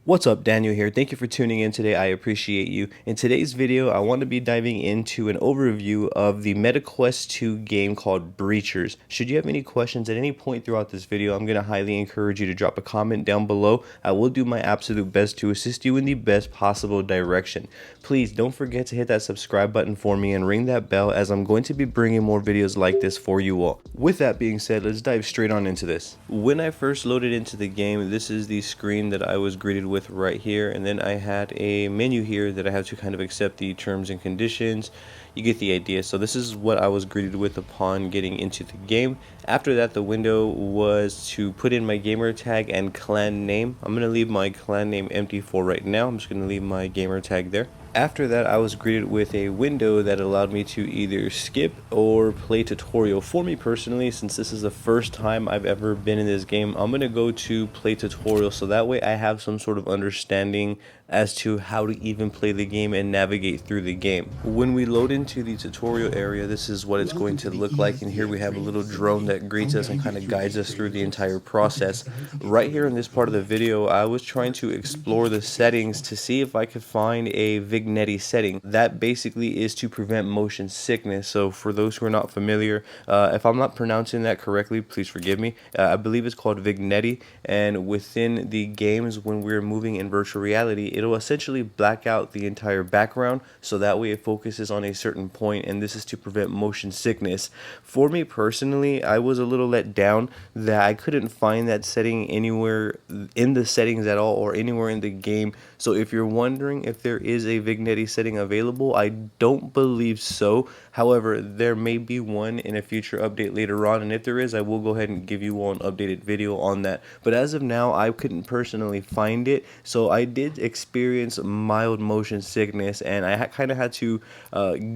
What's up, Daniel here. Thank you for tuning in today. I appreciate you. In today's video, I want to be diving into an overview of the MetaQuest 2 game called Breachers. Should you have any questions at any point throughout this video, I'm going to highly encourage you to drop a comment down below. I will do my absolute best to assist you in the best possible direction. Please don't forget to hit that subscribe button for me and ring that bell, as I'm going to be bringing more videos like this for you all. With that being said, let's dive straight on into this. When I first loaded into the game, this is the screen that I was greeted with right here, and then I had a menu here that I have to kind of accept the terms and conditions. You get the idea. So this is what I was greeted with upon getting into the game. After that, the window was to put in my gamer tag and clan name. I'm going to leave my clan name empty for right now. I'm just going to leave my gamer tag there. After that, I was greeted with a window that allowed me to either skip or play tutorial. For me personally, since this is the first time I've ever been in this game, I'm going to go to play tutorial, so that way I have some sort of understanding as to how to even play the game and navigate through the game. When we load into the tutorial area, this is what it's going to look like, and here we have a little drone that greets us and kind of guides us through the entire process. Right here in this part of the video, I was trying to explore the settings to see if I could find a Vignetti setting. That basically is to prevent motion sickness. So for those who are not familiar, if I'm not pronouncing that correctly, please forgive me. I believe it's called Vignetti, and within the games, when we're moving in virtual reality, it'll essentially black out the entire background, so that way it focuses on a certain point, and this is to prevent motion sickness. For me personally, I was a little let down that I couldn't find that setting anywhere in the settings at all, or anywhere in the game. So if you're wondering if there is a Vignetti setting available, I don't believe so. However, there may be one in a future update later on, and if there is, I will go ahead and give you all an updated video on that. But as of now, I couldn't personally find it, so I did experience mild motion sickness, and I kind of had to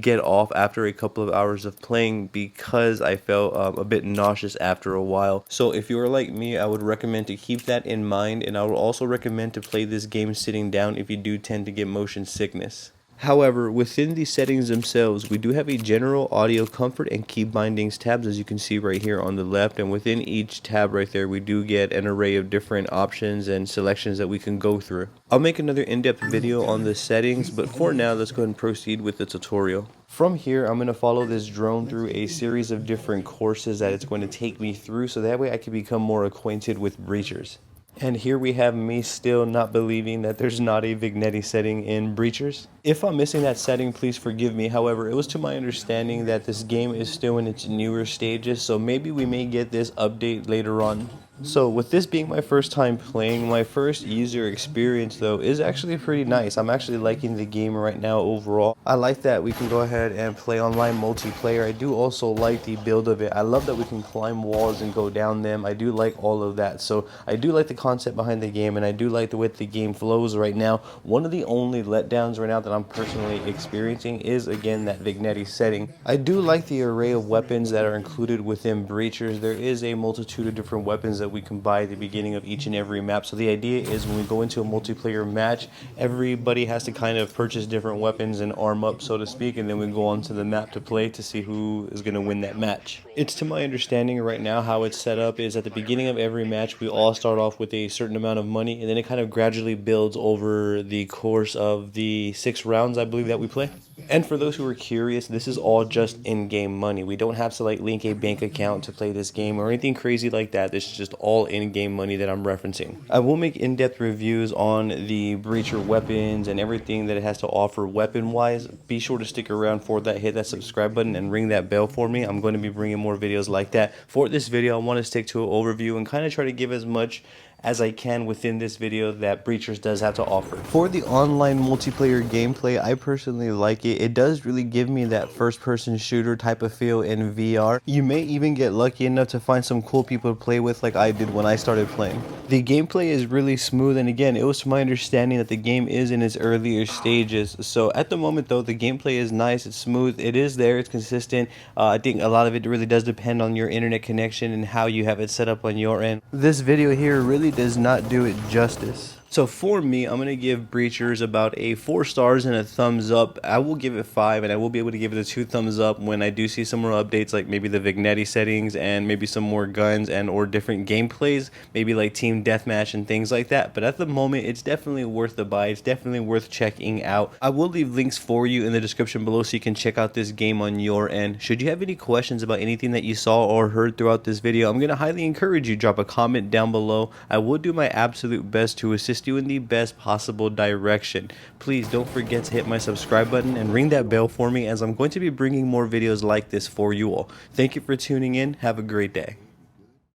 get off after a couple of hours of playing because I felt a bit nauseous after a while. So if you're like me, I would recommend to keep that in mind, and I would also recommend to play this game sitting down if you do tend to get motion sickness. However, within the settings themselves, we do have a general audio comfort and key bindings tabs, as you can see right here on the left, and within each tab right there, we do get an array of different options and selections that we can go through. I'll make another in-depth video on the settings, but for now, let's go ahead and proceed with the tutorial. From here, I'm going to follow this drone through a series of different courses that it's going to take me through, so that way I can become more acquainted with breachers. And here we have me still not believing that there's not a Vignetti setting in Breachers. If I'm missing that setting, please forgive me. However, it was to my understanding that this game is still in its newer stages, so maybe we may get this update later on. So with this being my first time playing, my first user experience though is actually pretty nice. I'm actually liking the game right now overall. I like that we can go ahead and play online multiplayer. I do also like the build of it. I love that we can climb walls and go down them. I do like all of that. So I do like the concept behind the game, and I do like the way the game flows right now. One of the only letdowns right now that I'm personally experiencing is, again, that Vignetti setting. I do like the array of weapons that are included within Breachers. There is a multitude of different weapons that we can buy at the beginning of each and every map. So the idea is when we go into a multiplayer match, everybody has to kind of purchase different weapons and arm up, so to speak, and then we go onto the map to play to see who is going to win that match. It's to my understanding right now how it's set up is at the beginning of every match we all start off with a certain amount of money, and then it kind of gradually builds over the course of the 6 rounds, I believe, that we play. And for those who are curious, this is all just in-game money. We don't have to link a bank account to play this game or anything crazy like that. This is just all in-game money that I'm referencing. I will make in-depth reviews on the Breacher weapons and everything that it has to offer weapon-wise. Be sure to stick around for that. Hit that subscribe button and ring that bell for me. I'm going to be bringing more videos like that. For this video, I want to stick to an overview and kind of try to give as much as I can within this video that Breachers does have to offer. For the online multiplayer gameplay, I personally like it. It does really give me that first-person shooter type of feel in VR. You may even get lucky enough to find some cool people to play with like I did when I started playing. The gameplay is really smooth, and again, it was to my understanding that the game is in its earlier stages. So at the moment though, the gameplay is nice, it's smooth, it is there, it's consistent. I think a lot of it really does depend on your internet connection and how you have it set up on your end. This video here really does not do it justice. So for me, I'm going to give Breachers about a 4 stars and a thumbs up. I will give it 5, and I will be able to give it a 2 thumbs up when I do see some more updates, like maybe the Vignetti settings and maybe some more guns and or different gameplays, maybe like team deathmatch and things like that. But at the moment, it's definitely worth the buy. It's definitely worth checking out. I will leave links for you in the description below so you can check out this game on your end. Should you have any questions about anything that you saw or heard throughout this video, I'm going to highly encourage you drop a comment down below. I will do my absolute best to assist you in the best possible direction. Please don't forget to hit my subscribe button and ring that bell for me, as I'm going to be bringing more videos like this for you all. Thank you for tuning in. Have a great day.